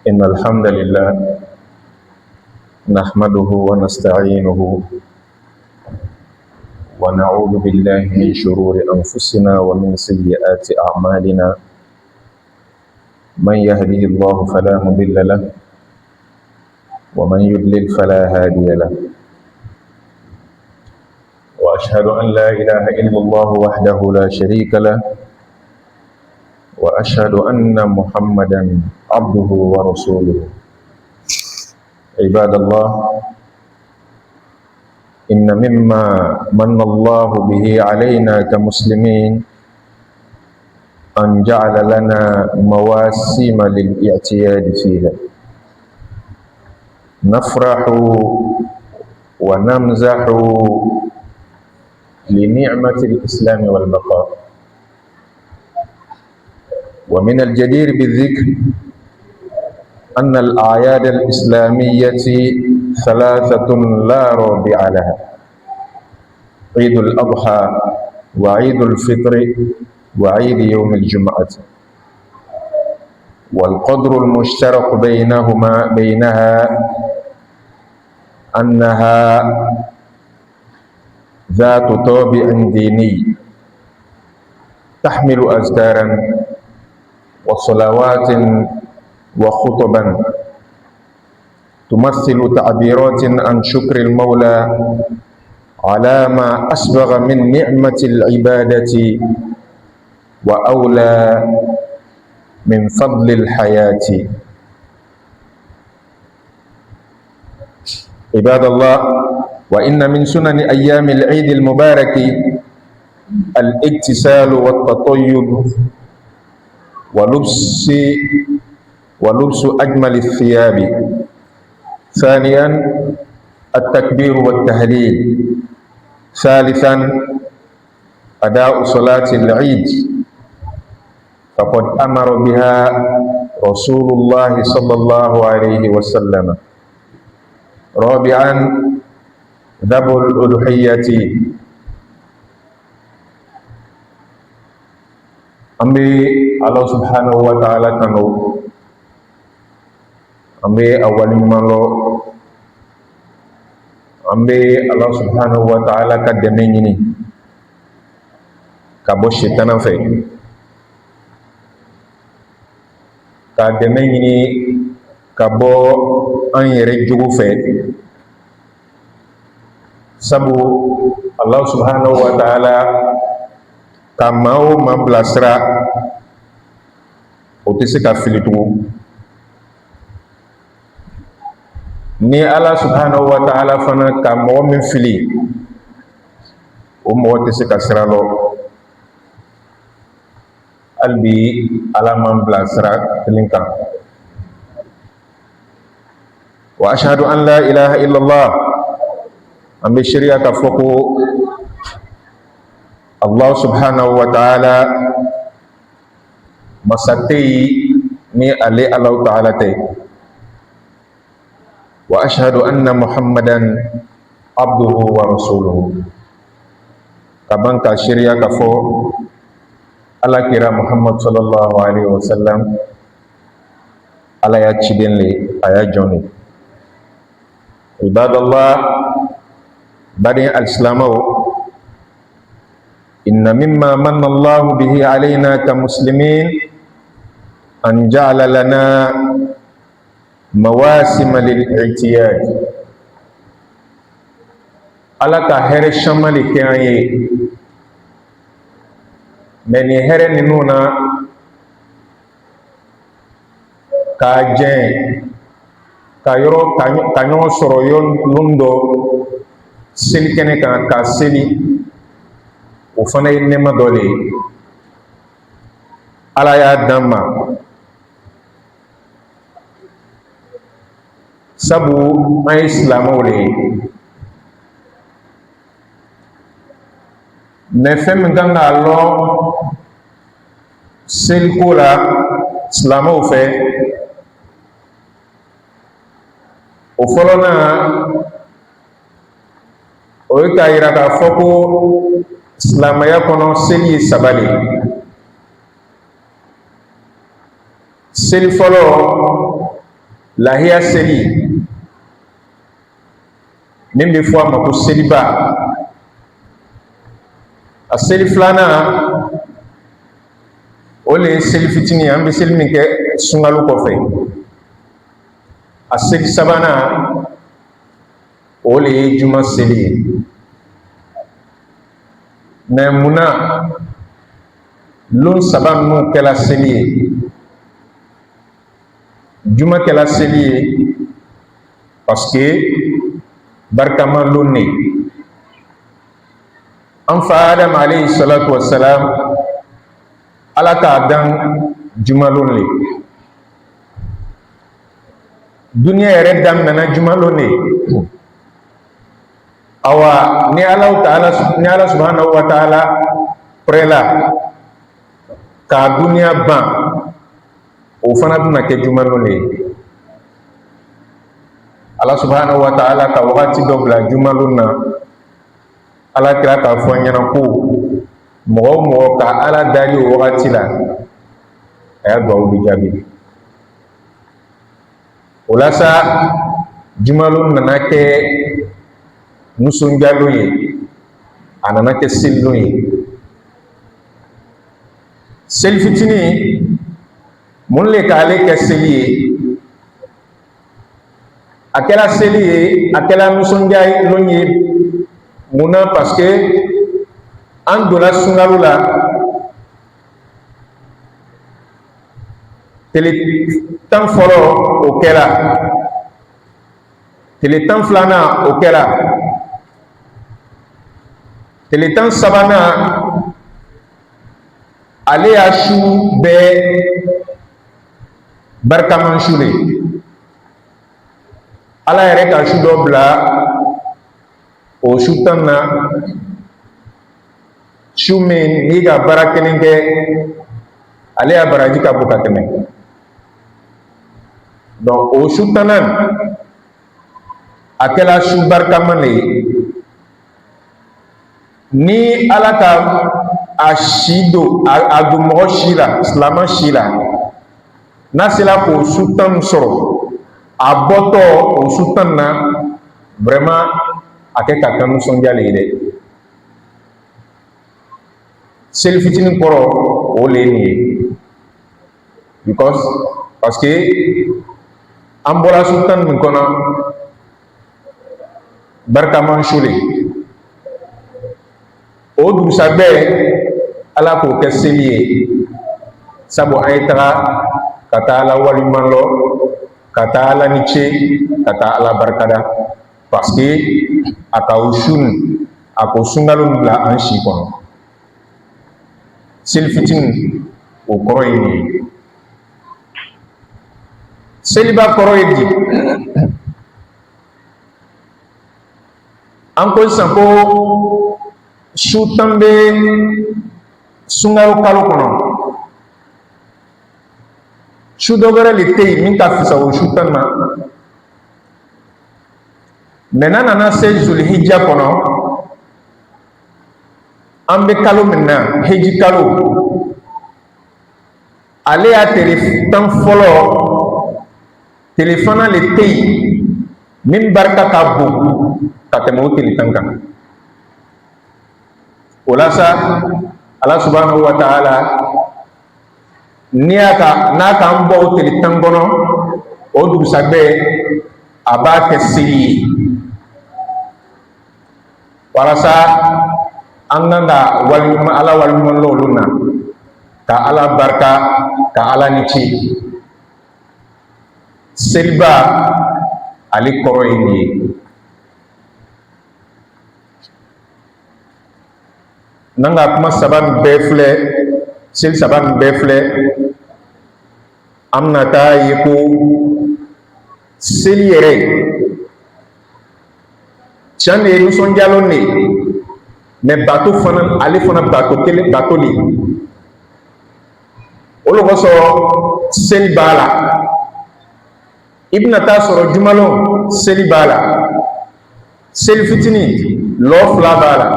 إن الحمد لله نحمده ونستعينه ونعوذ بالله من شرور أنفسنا ومن سيئات أعمالنا. من يهده الله فلا مضل له ومن يضلل فلا هادي له. وأشهد أن لا إله إلا الله وحده لا شريك له وأشهد أن محمدا عبده ورسوله. عباد الله، إن مما من الله به علينا كمسلمين أن جعل لنا مواسم للاعتياد فيها، نفرح ونمزح لنعمة الإسلام والبقاء. ومن الجدير بالذكر أن الأعياد الإسلامية ثلاثة لا رابع لها: عيد الأضحى وعيد الفطر وعيد يوم الجمعة. والقدر المشترك بينها أنها ذات طابع ديني، تحمل أذكارا وصلوات وخطبا تمثل تعبيرات عن شكر المولى على ما أسبغ من نعمة العبادة وأولى من فضل الحياة. عباد الله، وإن من سنن أيام العيد المبارك الاغتسال والتطيب ولبس أجمل الثياب. ثانيا التكبير والتهليل. ثالثا أداء صلاة العيد، فقد أمر بها رسول الله صلى الله عليه وسلم. رابعا ذبح الأضحية. أمي الله سبحانه وتعالى كانوا أمي أول من أمي الله سبحانه وتعالى كدميني كابوش تنافي كدميني كابو أن يرجو في سبو الله سبحانه وتعالى kamau mablasra otisi ka filitu ni Allah subhanahu wa ta'ala fana ka mo min fili o mo otisi ka siralo albi ala mablasra tilinka. Wa ashhadu an la ilaha illallah, ambi syari'a ka foko Allah subhanahu wa ta'ala masatei ni ale Allah ta'ala te. Wa ashhadu anna Muhammadan abduhu wa rasuluhu, kabanka syariah kafo ala kira Muhammad sallallahu alaihi wasallam ala ya cidenle aya joni. Ibadallah, bani al-islamau, إن مما من الله به علينا كمسلمين أن جعل لنا مواسم للاعتياد. على كهر الشمال كأي من هر نونا كاجين كايرو كانيو سرويون لوندو سلكني كاسيلي o fana ye nɛma dɔ le ye ala y'a d'an ma, sabu an ye silamɛw le ye. mɛ fɛn min kan k'a lɔn seliko la silamɛw fɛ, o fɔlɔ na o ye k'a yira k'a fɔ ko silamɛya kɔnɔ seli ye saba de ye. seli fɔlɔ lahiya seli min bɛ fɔ a ma ko seliba, a seli filanan o le ye seli fitinin, an bɛ seli min kɛ sunkalo kɔfɛ. A seli sabanan o le ye juma seli ye. mɛ munna lon saba ninnu kɛla seli ye, juma kɛla seli ye parce que barikama lon ne. an fa Adamu alayhi salatu wasalam, ala k'a dan juma lon le. duniya yɛrɛ daminɛna juma lon ne. awa ni ala subhanahu wa ta'ala prɛla k'a duniya ban, o fana bɛna kɛ juma lon ne. ala subhanahu wa ta'ala ka wagati dɔ bila juma lon na, ala kira k'a fɔ ɲɛna ko mɔgɔ o mɔgɔ ka ala dari o wagati la, a y'a duwawu bi jaabi. o la sa juma lon nana kɛ nisɔndiyalon ye, a nana kɛ selilon ye. seli fitinin mun le k'ale kɛ seli ye, a kɛra seli ye, a kɛra nisɔndiyalon ye. munna? parce que an donna sunkalo la, tile tan fɔlɔ o kɛra, tile tan filanan o kɛra, tile tan sabanan ale y'a su bɛɛ barikaman su de. ala yɛrɛ ka su dɔ bila o su tan na, su min n'i ka baara kelen kɛ, ale y'a baraji ka bon ka tɛmɛ. donc o su tanan a kɛra su barikaman de ye. ni ala ka a si don a don mɔgɔ si la, silaman si la, n'a sera k'o su tan sɔrɔ, a bɔtɔ o su tan na, vraiment a kɛ ka kan nisɔndiya le ye dɛ. seli fitinin kɔrɔ o le ye nin ye. parce que an bɔra su tan min kɔnɔ, barikaman su le. o dugusajɛ ala k'o kɛ seli ye, sabu an ye taga ka taa ala waliɲuman lɔ, ka taa ala ni ce, ka taa ala barikada, parce que a ka o su nin, a ko sunkalo bila an si kɔnɔ. seli fitinin o kɔrɔ ye nin ye. seliba kɔrɔ ye di? an ko sisan ko su tan bɛ sunkalo kalo kɔnɔ, su dɔ wɛrɛ le tɛ yen min ka fisa o su tan na. mɛ n'a nana se zulhijja kɔnɔ, an bɛ kalo min na, hiji kalo, ale y'a tile tan fɔlɔ, tile fana le tɛ yen min barika ka bon ka tɛmɛ o tile tan kan. o la sa ala subhanahu wa ta'ala n'a k'an bɔ o tile tan kɔnɔ, o dugusajɛ a b'a kɛ seli ye, walasa an kan ka ala waliɲuman lɔ olu na, ka ala barika, ka ala ni ci. seliba ale kɔrɔ ye nin ye. n'an ka kuma saba nin bɛɛ filɛ, seli saba nin bɛɛ filɛ, an bɛna taa ye ko seli yɛrɛ tiɲɛ de ye nisɔndiyalon de ye, mɛ bato fana, ale fana bato kelen, bato le. o de kosɔn seli b'a la. i bɛna taa sɔrɔ jumalon seli b'a la, seli fitinin lɔ fila b'a la,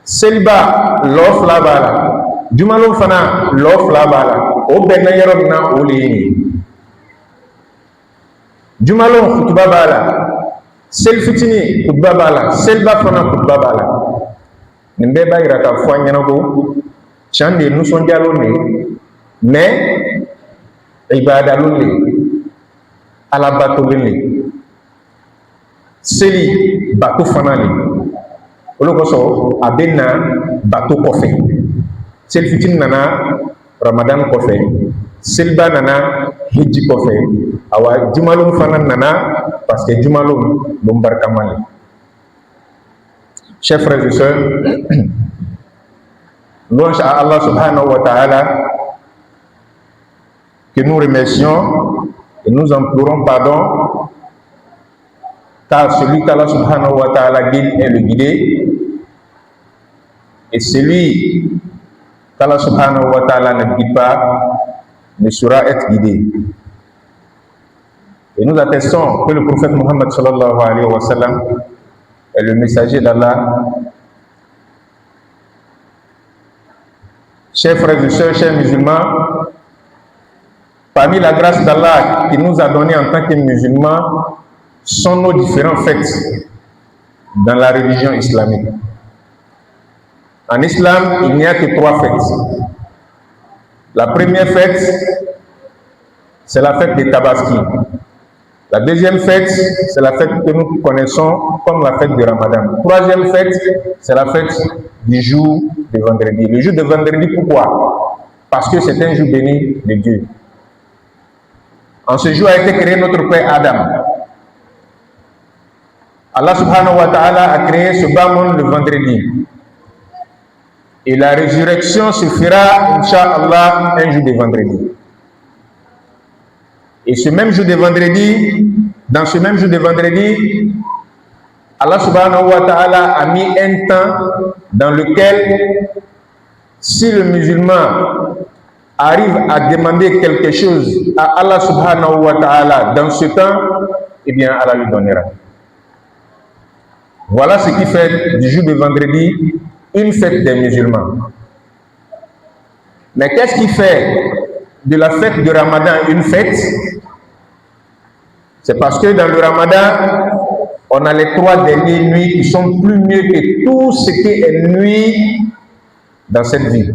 seliba lɔ fila b'a la, jumalon fana lɔ fila b'a la. o bɛnna yɔrɔ min na o le ye nin ye. Jumalon khutba bala. Sel fitini khutba bala. Sel ba fana khutba bala. Nimbe ba ira ka fo nyana ko chande nous son dialo ne mais ibada lunne ala bato lunne seli bato fana ni olo ko so abena bato kofe sel fitini nana Ramadan kofe selba nana hijji kofe awa jumalum fana nana parce que jumalum dum barkamali. Chers frères et sœurs, louange à Allah subhanahu wa ta'ala, que nous remercions et nous implorons pardon, car celui qu'Allah subhanahu wa ta'ala guide est le guidé, et celui qu'Allah subhanahu wa ta'ala ne guide pas ne saura être guidé. Et nous attestons que le prophète Mohammed sallallahu alayhi wa sallam est le messager d'Allah. Chers frères et sœurs, chers musulmans, parmi la grâce d'Allah qu'il nous a donnée en tant que musulmans sont nos différents fêtes dans la religion islamique. En islam, il n'y a que 3 fêtes. La première fête, c'est la fête des Tabaski. La deuxième fête, c'est la fête que nous connaissons comme la fête du Ramadan. Troisième fête, c'est la fête du jour de vendredi. Le jour de vendredi, pourquoi? Parce que c'est un jour béni de Dieu. En ce jour a été créé notre père Adam. Allah subhanahu wa ta'ala a créé ce bas monde le vendredi. Et la résurrection se fera, Inch'Allah, un jour de vendredi. Et ce même jour de vendredi, dans ce même jour de vendredi, Allah subhanahu wa ta'ala a mis un temps dans lequel, si le musulman arrive à demander quelque chose à Allah subhanahu wa ta'ala dans ce temps, eh bien Allah lui donnera. Voilà ce qui fait du jour de vendredi une fête des musulmans. Mais qu'est-ce qui fait de la fête de Ramadan une fête? C'est parce que dans le Ramadan, on a les 3 dernières nuits qui sont plus mieux que tout ce qui est nuit dans cette vie.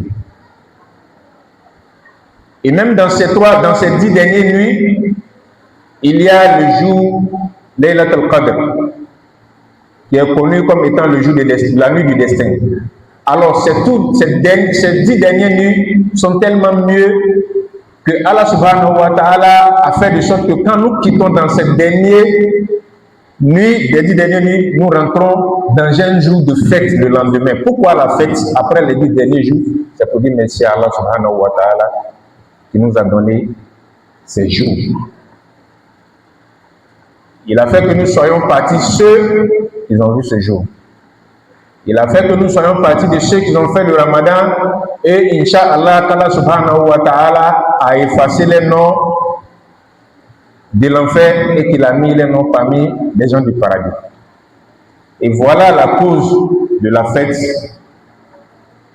Et même dans ces 10 dernières nuits, il y a le jour Laylat al-Qadr, qui est connu comme étant le jour de la nuit du destin. Alors, ces 10 dernières nuits sont tellement mieux que Allah subhanahu wa ta'ala a fait de sorte que quand nous quittons dans cette dernière nuit, des 10 dernières nuits, nous rentrons dans un jour de fête le lendemain. Pourquoi la fête après les 10 derniers jours? C'est pour dire merci à Allah subhanahu wa ta'ala qui nous a donné ces jours. Il a fait que nous soyons partis ceux qui ont vu ce jour. Il a fait que nous soyons partis de ceux qui ont fait le Ramadan et Inch'Allah, Allah subhanahu wa ta'ala a effacé les noms de l'enfer et qu'il a mis les noms parmi les gens du paradis. Et voilà la cause de la fête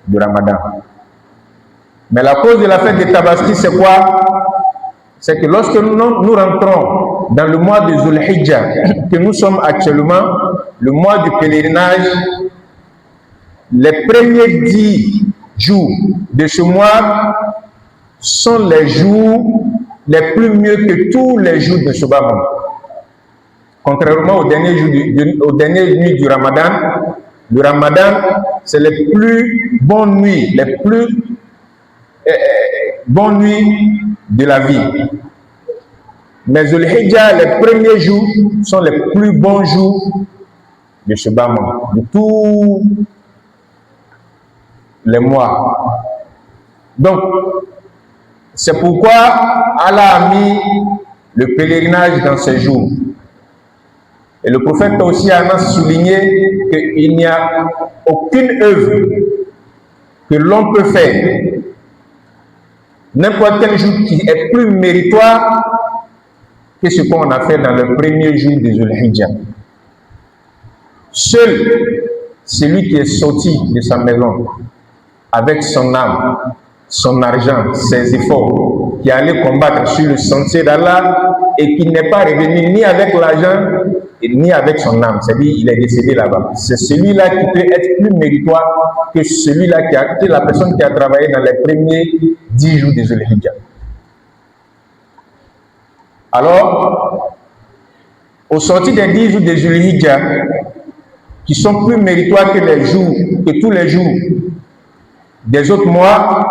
du Ramadan. Mais la cause de la fête des Tabaski, c'est quoi? C'est que lorsque nous rentrons dans le mois de Zul Hijjah, que nous sommes actuellement, le mois du pèlerinage, les premiers 10 jours de ce mois sont les jours les plus mieux que tous les jours de ce bas monde. Contrairement aux dernières nuits du Ramadan, le Ramadan, c'est les plus bonnes nuits, les plus bonnes nuits de la vie. Mais Zul Hijjah, les premiers jours sont les plus bons jours de ce bas monde, de tous les mois. Donc, c'est pourquoi Allah a mis le pèlerinage dans ces jours. Et le prophète aussi a souligné qu'il n'y a aucune œuvre que l'on peut faire, n'importe quel jour qui est plus méritoire que ce qu'on a fait dans le premier jour de Zul Hijjah. Seul celui qui est sorti de sa maison avec son âme, son argent, ses efforts, qui est allé combattre sur le sentier d'Allah et qui n'est pas revenu ni avec l'argent ni avec son âme, c'est-à-dire il est décédé là-bas. C'est celui-là qui peut être plus méritoire que celui-là qui est la personne qui a travaillé dans les premiers 10 jours des Zulhijjah. Alors, au sortir des 10 jours des Zulhijjah, qui sont plus méritoires que les jours, que tous les jours des autres mois,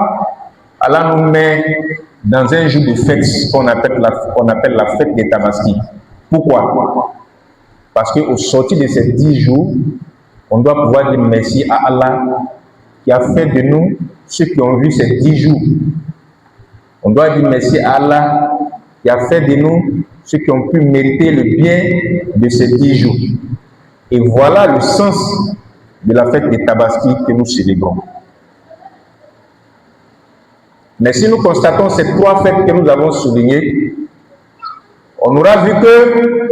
Allah nous met dans un jour de fête qu'on appelle la fête des Tabaski. Pourquoi? Parce qu'au sortir de ces 10 jours, on doit pouvoir dire merci à Allah qui a fait de nous ceux qui ont vu ces 10 jours. On doit dire merci à Allah qui a fait de nous ceux qui ont pu mériter le bien de ces 10 jours. Et voilà le sens de la fête des Tabaski que nous célébrons. Mais si nous constatons ces 3 fêtes que nous avons soulignées, on aura vu que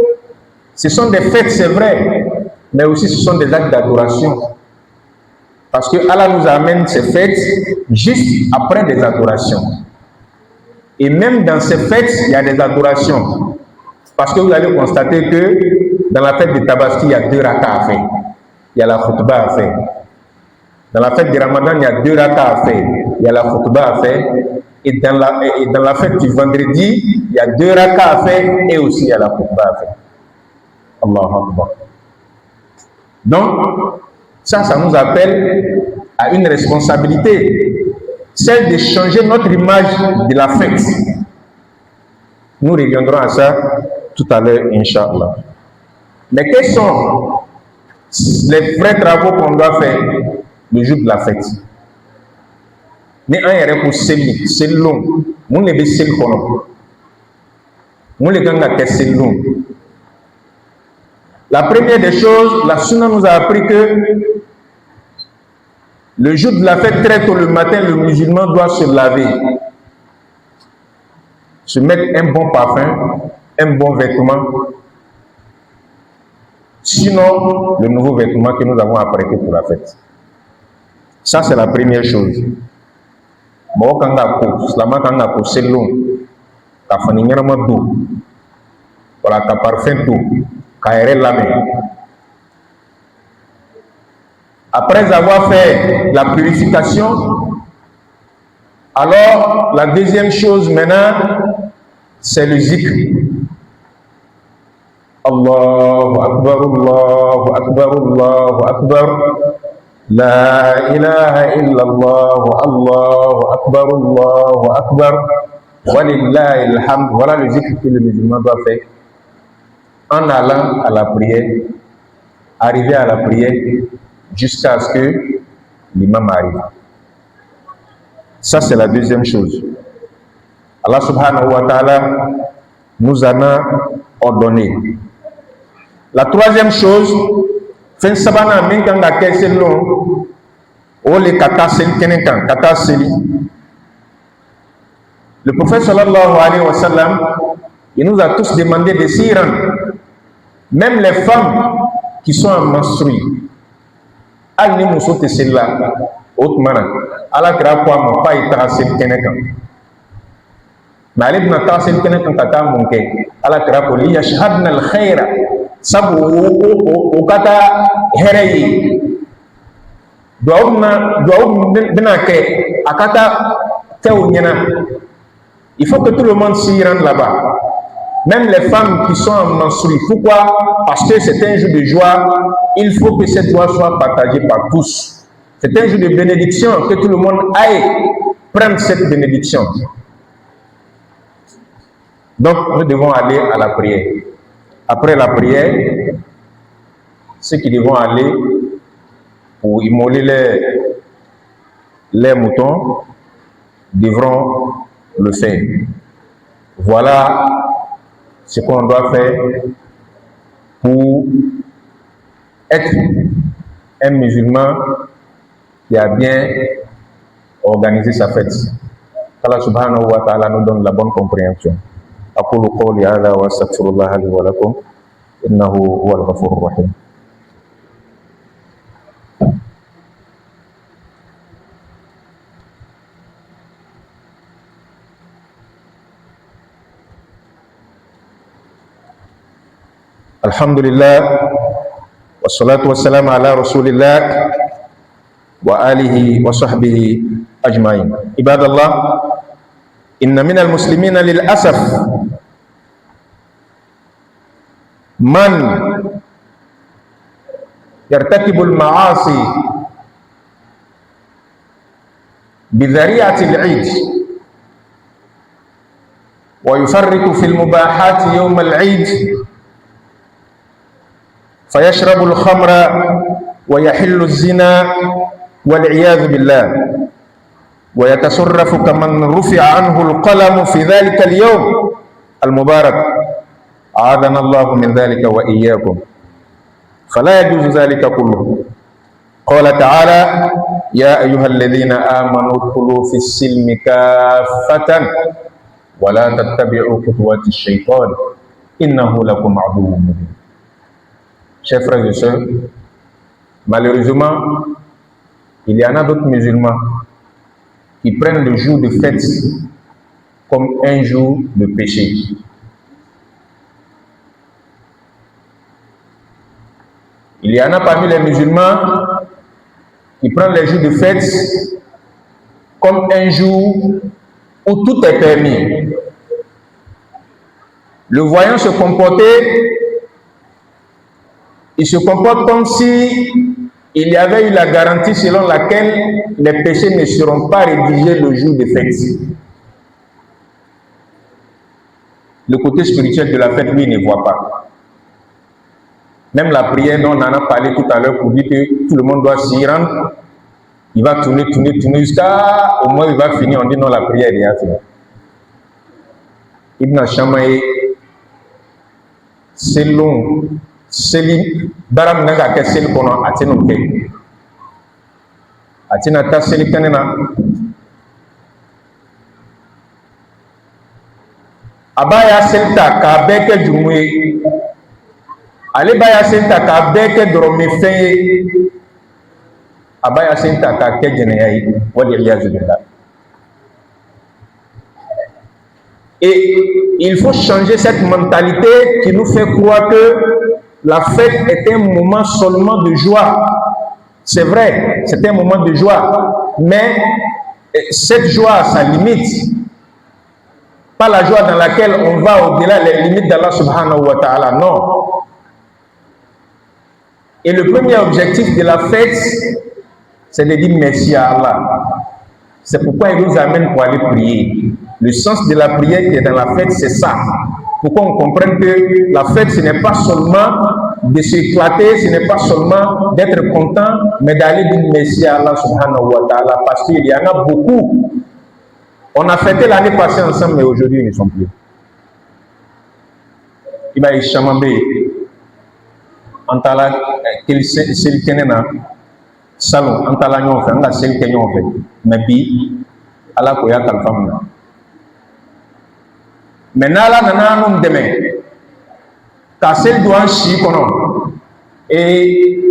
ce sont des fêtes, c'est vrai, mais aussi ce sont des actes d'adoration. Parce que Allah nous amène ces fêtes juste après des adorations. Et même dans ces fêtes, il y a des adorations. Parce que vous allez constater que dans la fête de Tabaski, il y a 2 rakas à faire. Il y a la khutbah à faire. Dans la fête de Ramadan, il y a 2 rakas à faire. Il y a la khutbah à faire. Et dans la fête du vendredi, il y a 2 rakas à faire et aussi il y a la khutbah à faire. Allahu Akbar. Donc, ça nous appelle à une responsabilité, celle de changer notre image de la fête. Nous reviendrons à ça tout à l'heure, Inch'Allah. Mais quels sont les vrais travaux qu'on doit faire le jour de la fête? Ni un yɛrɛ ko selilon mun de bɛ seli kɔnɔ mun de kan ka kɛ selilon. La première des choses, la sunna nous a appris que le jour de la fête, très tôt le matin, le musulman doit se laver, se mettre un bon parfum, un bon vêtement, sinon le nouveau vêtement que nous avons apprêté pour la fête. Ça, c'est la première chose. Mɔgɔ kan ka ko, silamɛ kan ka ko selilon, ka fani ɲɛnama don, wala ka parfum don, k'a yɛrɛ lamɛn. Après avoir fait la purification, alors la deuxième chose maintenant, c'est le zikr. Allahu Akbar, Allahu Akbar, Allahu Akbar. La ilaha illallah, Allahu Akbar, Allahu Akbar. Walillahi alhamd. Voilà le zikr que le musulman doit faire en allant à la prière, arriver à la prière jusqu'à ce que l'imam arrive. Ça, c'est la deuxième chose. Allah subhanahu wa ta'ala nous en a ordonné. La troisième chose, fin sabana min kan ka kɛ selilon o le ka taa seli kɛnɛ kan ka taa seli. Le prophète sallallahu alayhi wa sallam, il nous a tous demandé de s'y rendre. Même les femmes qui sont en menstrues, hali ni muso tɛ seli la o tuma na ala kira ko a ma k'a ye taga seli kɛnɛ kan. Mais ale bɛna taga seli kɛnɛ kan ka taa mun kɛ? Ala kira ko li yashhadna al khayra, sabu o ka taa hɛrɛ ye. Duwawu bɛna kɛ a ka taa kɛ o ɲɛna. Il faut que tout le monde s'y rende là-bas. Même les femmes qui sont en menstrues. Pourquoi? Parce que c'est un jour de joie. Il faut que cette joie soit partagée par tous. C'est un jour de bénédiction, que tout le monde aille prendre cette bénédiction. Donc, nous devons aller à la prière. Après la prière, ceux qui devront aller pour immoler les moutons devront le faire. Voilà ce qu'on doit faire pour être un musulman qui a bien organisé sa fête. Allah subhanahu wa ta'ala nous donne la bonne compréhension. أقول قولي هذا وأستغفر الله لي ولكم إنه هو الغفور الرحيم. Alhamdulillah, wassalatu wassalamu ala rasulillah wa alihi wa sahbihi ajma'in. Ibadallah, inna minal muslimina lil asaf man yartakibul ma'asi bidhari'atil 'id wa yufarritu fil mubahati yawm al-'id fayashrabu al-khamra wa yahillu az-zina wal 'iyadhu billah wa yatasarrafu kaman rufi'a anhu al-qalam fi dhalika al-yawm al-mubarak. a'adana Allahu min dhalika wa iyyakum. فلا يجوز ذلك كله. قال تعالى: يا أيها الذين آمنوا ادخلوا في السلم كافة ولا تتبعوا خطوات الشيطان إنه لكم عدو مبين. Chers frères et sœurs, malheureusement, il y en a d'autres musulmans qui prennent le jour de fête comme un jour de péché. Il y en a parmi les musulmans qui prennent les jours de fête comme un jour où tout est permis. Le voyant se comporter, il se comporte comme si il y avait eu la garantie selon laquelle les péchés ne seront pas rédigés le jour de fête. Le côté spirituel de la fête, lui, ne voit pas. Même la prière dont on en a parlé tout à l'heure pour dire que tout le monde doit s'y rendre, il va tourner jusqu'à au moins il va finir, on dit non, la prière est déjà finie. Ibn Shamaye, c'est long, c'est li, baram naga ke c'est kono atino ke. Atina ta c'est kanena. Abaya senta ka beke jumwe. Ale baya senta ka beke dorome feye. Abaya senta ka ke jeneyayi wal iyaz billah. Et il faut changer cette mentalité qui nous fait croire que la fête est un moment seulement de joie. C'est vrai, c'est un moment de joie, mais cette joie a sa limite. Pas la joie dans laquelle on va au-delà des limites d'Allah subhanahu wa ta'ala, non. Et le premier objectif de la fête, c'est de dire merci à Allah. C'est pourquoi il nous amène pour aller prier. Le sens de la prière qui est dans la fête, c'est ça. Pourquoi on comprenne que la fête, ce n'est pas seulement de s'éclater, ce n'est pas seulement d'être content, mais d'aller dire merci à Allah subhanahu wa ta'ala, parce qu'il y en a beaucoup. On a fêté l'année passée ensemble, mais aujourd'hui, ils ne sont plus. Il va y chamambe. Antala, qu'il s'il kenena, salon, antala nyon fait, anga s'il kenyon fait, mais bi, ala koya kalfamna. Maintenant, là, nous avons demain. Kassel doit chier kono. Et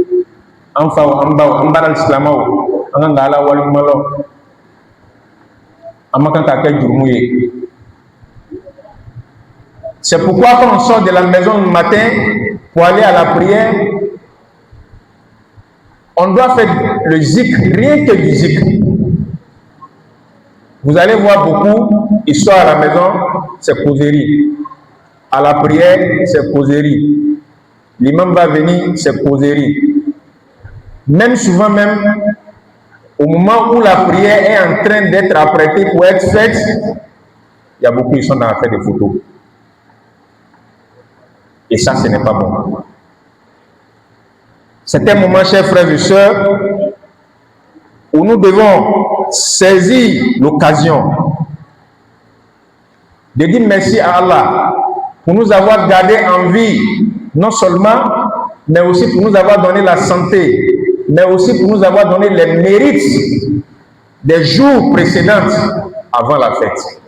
enfin, en bas l'islam, en angala wali malo. C'est pourquoi quand on sort de la maison le matin pour aller à la prière, on doit faire le zikr, rien que du zikr. Vous allez voir beaucoup, ils sortent à la maison, c'est causerie. À la prière, c'est causerie. L'imam va venir, c'est causerie. Même souvent, même au moment où la prière est en train d'être apprêtée pour être faite, il y a beaucoup qui sont dans la fête des photos. Et ça, ce n'est pas bon. C'est un moment, chers frères et sœurs, où nous devons saisir l'occasion de dire merci à Allah pour nous avoir gardé en vie, non seulement, mais aussi pour nous avoir donné la santé, mais aussi pour nous avoir donné les mérites des jours précédents avant la fête.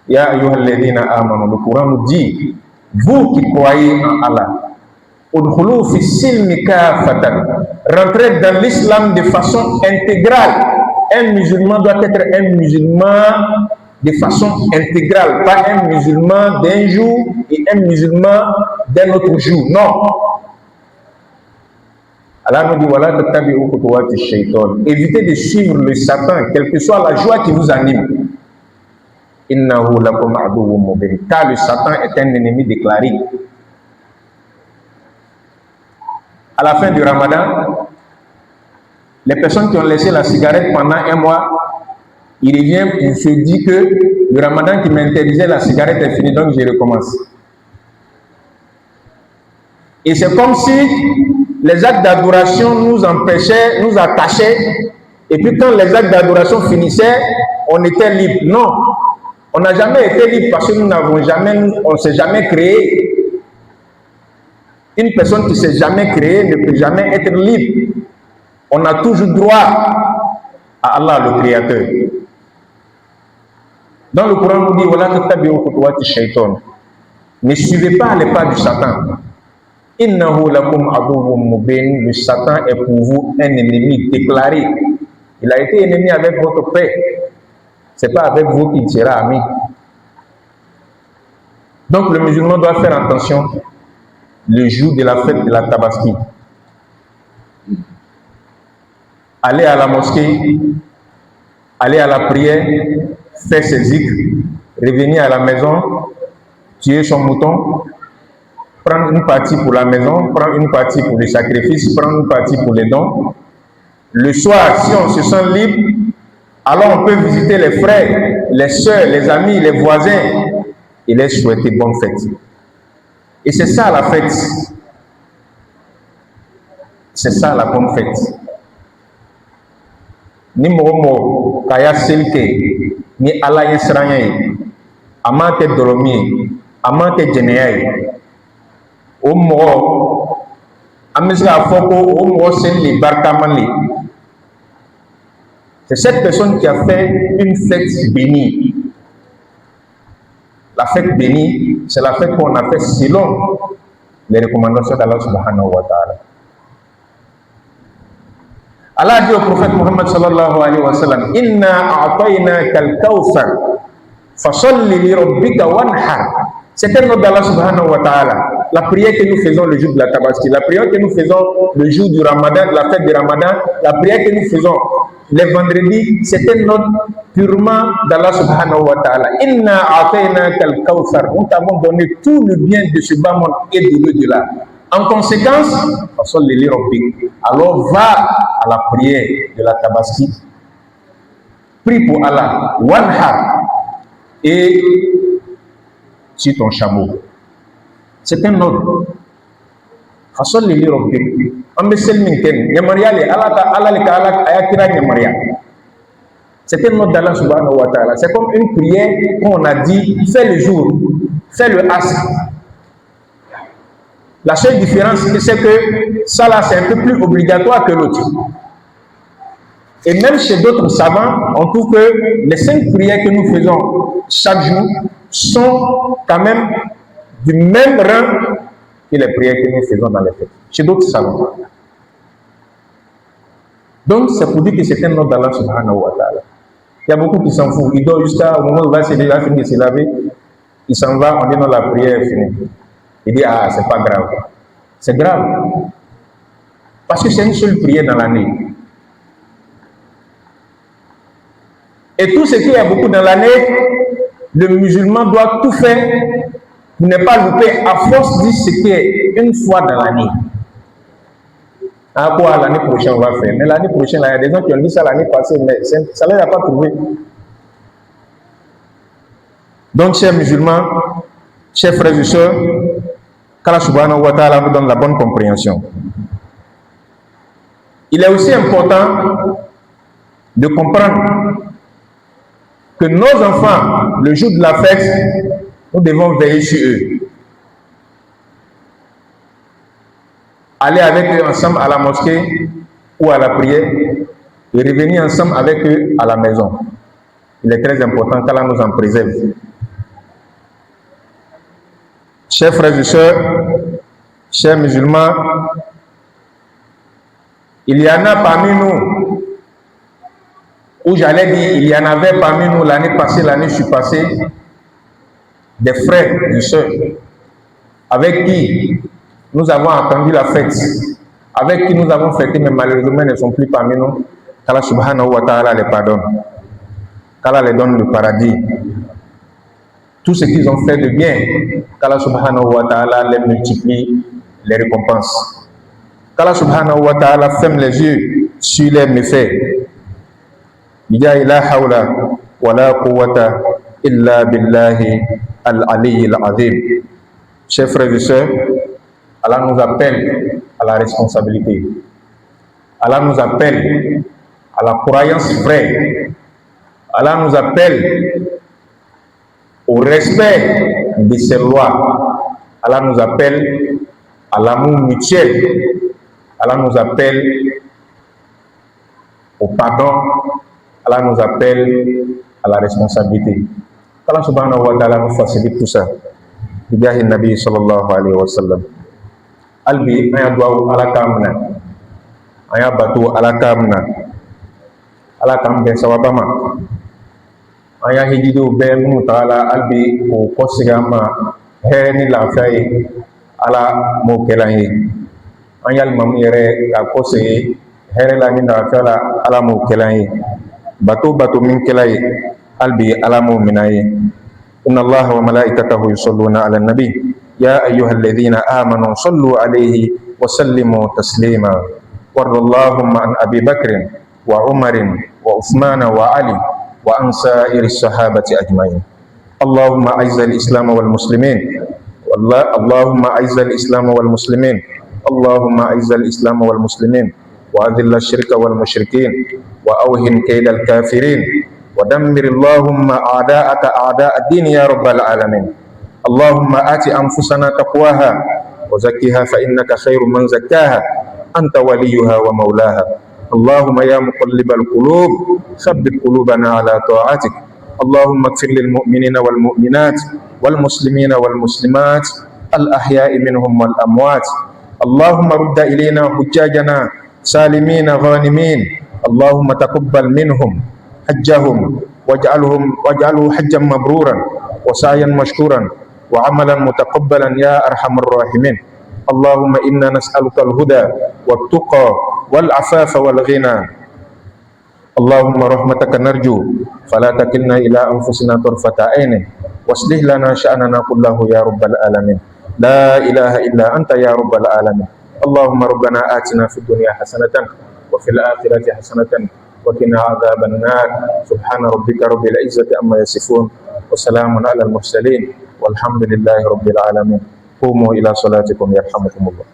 Ya ayyuhalladhina amanu, le Coran nous dit, vous qui croyez en Allah, udkhulu fi silmi kafatan, rentrez dans l'islam de façon intégrale. Un musulman doit être un musulman de façon intégrale, pas un musulman d'un jour et un musulman d'un autre jour. Non. Allah nous dit voilà, évitez de suivre le Satan, quelle que soit la joie qui vous anime. Car le Satan est un ennemi déclaré. À la fin du Ramadan, les personnes qui ont laissé la cigarette pendant un mois, ils reviennent pour se dire que le Ramadan qui m'interdisait la cigarette est fini, donc je recommence. Et c'est comme si les actes d'adoration nous empêchaient, nous attachaient, et puis quand les actes d'adoration finissaient, on était libre. Non, on n'a jamais été libre parce que on ne s'est jamais créé. Une personne qui ne s'est jamais créée ne peut jamais être libre. On a toujours droit à Allah le Créateur. Dans le Coran, on dit voilà, ne suivez pas les pas du Satan. Le Satan est pour vous un ennemi déclaré. Il a été ennemi avec votre père. Ce n'est pas avec vous qu'il sera ami. Donc le musulman doit faire attention le jour de la fête de la Tabaski. Aller à la mosquée, aller à la prière, faire ses zikrs, revenir à la maison, tuer son mouton, prendre une partie pour la maison, prendre une partie pour les sacrifices, prendre une partie pour les dons. Le soir, si on se sent libre, alors on peut visiter les frères, les soeurs, les amis, les voisins et les souhaiter bonne fête. Et c'est ça la fête. C'est ça la bonne fête. Ni momo kaya selke ni ala yesranye amante dolomi amante jeneyai o mo amisa foko o mo selli barkamali. C'est cette personne qui a fait une fête bénie. La fête bénie, c'est la fête qu'on a fait selon les recommandations d'Allah subhanahu wa ta'ala. Allah dit au prophète Muhammad sallallahu alayhi wa sallam, Inna a'tayna kal kawthar, fasalli li rabbika wanhar. C'est un ordre d'Allah subhanahu wa ta'ala. La prière que nous faisons le jour de la Tabaski, la prière que nous faisons le jour du Ramadan, la fête du Ramadan, la prière que nous faisons les vendredis, c'est un ordre purement d'Allah subhanahu wa ta'ala. Inna a'tayna kal kawthar. Nous t'avons donné tout le bien de ce bas monde et de l'au-delà. En conséquence, alors va à la prière de la Tabaski, prie pour Allah, wanhar, et sur ton chameau. C'est un ordre. C'est un ordre d'Allah subhanahu wa ta'ala. C'est comme une prière qu'on a dit, fais le jour, fais le asr. La seule différence, c'est que ça là, c'est un peu plus obligatoire que l'autre. Et même chez d'autres savants, on trouve que les 5 prières que nous faisons chaque jour sont quand même du même rang que les prières que nous faisons dans les fêtes. Chez d'autres savants. Donc, c'est pour dire que c'est un ordre d'Allah subhanahu wa ta'ala. Il y a beaucoup qui s'en foutent. Il dort jusqu'à au moment où il va finir de se laver. Il s'en va, on dit non, la prière est finie. Il dit, ah, c'est pas grave. C'est grave. Parce que c'est une seule prière dans l'année. Et tout ce qu'il y a beaucoup dans l'année, le musulman doit tout faire pour ne pas louper à force de ce qui est une fois dans l'année. À quoi l'année prochaine on va faire? Mais l'année prochaine, il y a des gens qui ont dit ça l'année passée, mais ça ne les a pas trouvé. Donc, chers musulmans, chers frères et sœurs, qu'Allah subhanahu wa ta'ala nous donne la bonne compréhension. Il est aussi important de comprendre que nos enfants, le jour de la fête, nous devons veiller sur eux. Aller avec eux ensemble à la mosquée ou à la prière et revenir ensemble avec eux à la maison. Il est très important qu'Allah nous en préserve. Chers frères et sœurs, chers musulmans, il y en a parmi nous où j'allais dire, il y en avait parmi nous l'année passée, l'année passée, des frères, des sœurs, avec qui nous avons attendu la fête, avec qui nous avons fêté, mais malheureusement ne sont plus parmi nous. Qu'Allah subhanahu wa ta'ala les pardonne, qu'Allah les donne le paradis. Tout ce qu'ils ont fait de bien, qu'Allah subhanahu wa ta'ala les multiplie les récompenses. Qu'Allah subhanahu wa ta'ala ferme les yeux sur les méfaits. Ya la hawla wa la quwwata illa billahi al-ali al-azim. Chers frères et sœurs, Allah nous appelle à la responsabilité. Allah nous appelle à la croyance vraie. Allah nous appelle au respect de ses lois. Allah nous appelle à l'amour mutuel. Allah nous appelle au pardon. Allah nous appelle à la responsabilité. Allah subhanahu wa ta'ala nous facilite tout ça. Bijahi Nabi sallallahu alayhi wa sallam. Albi aya duawu ala kamna, aya batu ala kamna, ala kam ben sawabama, aya hijidu ben mutala albi o kosigama hereni lafai ala mo kelahi, aya mamu yere ka kose here la ni lafala ala mo kelahi, batu min kelahi albi ala mo minahi. Inna Allah wa malaikatahu yusalluna ala nabi. يا أيها الذين آمنوا صلوا عليه وسلموا تسليما. وارض اللهم عن أبي بكر وعمر وعثمان وعلي وعن سائر الصحابة أجمعين. اللهم أعز الإسلام والمسلمين. اللهم أعز الإسلام والمسلمين. اللهم أعز الإسلام والمسلمين وأذل الشرك والمشركين وأوهن كيد الكافرين ودمر اللهم أعداءك أعداء الدين يا رب العالمين. اللهم آت أنفسنا تقواها وزكها فإنك خير من زكاها أنت وليها ومولاها. اللهم يا مقلب القلوب ثبت قلوبنا على طاعتك. اللهم اغفر للمؤمنين والمؤمنات والمسلمين والمسلمات الأحياء منهم والأموات. اللهم رد إلينا حجاجنا سالمين غانمين. اللهم تقبل منهم حجهم واجعله حجا مبرورا وسعيا مشكورا وعملا متقبلا يا أرحم الراحمين. اللهم إنا نسألك الهدى والتقى والعفاف والغنى. اللهم رحمتك نرجو فلا تكلنا إلى أنفسنا طرفة عين واصلح لنا شأننا كله يا رب العالمين. لا إله إلا أنت يا رب العالمين. اللهم ربنا آتنا في الدنيا حسنة وفي الآخرة حسنة وقنا عذاب النار. سبحان ربك رب العزة عما يصفون وسلام على المرسلين والحمد لله رب العالمين. قوموا إلى صلاتكم يرحمكم الله.